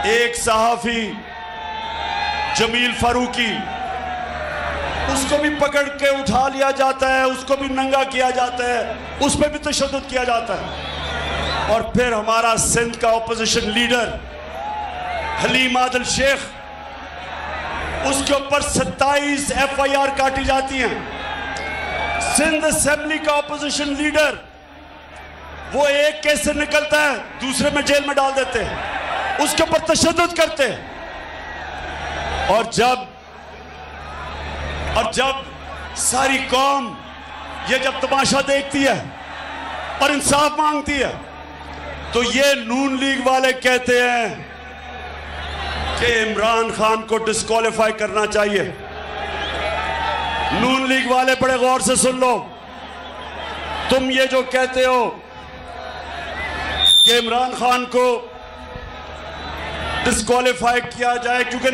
एक सहाफी जमील फारूकी, उसको भी पकड़ के उठा लिया जाता है, उसको भी नंगा किया जाता है, उस पर भी तशद्दुद किया जाता है। और फिर हमारा सिंध का ऑपोजिशन लीडर हलीम आदिल शेख, उसके ऊपर 27 FIR काटी जाती हैं। सिंध असेंबली का ऑपोजिशन लीडर, वो एक केस से निकलता है दूसरे में जेल में डाल देते हैं, उसके ऊपर तशद्दुद करते हैं। और जब सारी कौम ये जब तमाशा देखती है और इंसाफ मांगती है, तो ये नून लीग वाले कहते हैं कि इमरान खान को डिस्क्वालीफाई करना चाहिए। नून लीग वाले बड़े गौर से सुन लो, तुम ये जो कहते हो कि इमरान खान को डिस्क्वालीफाई किया जाए क्योंकि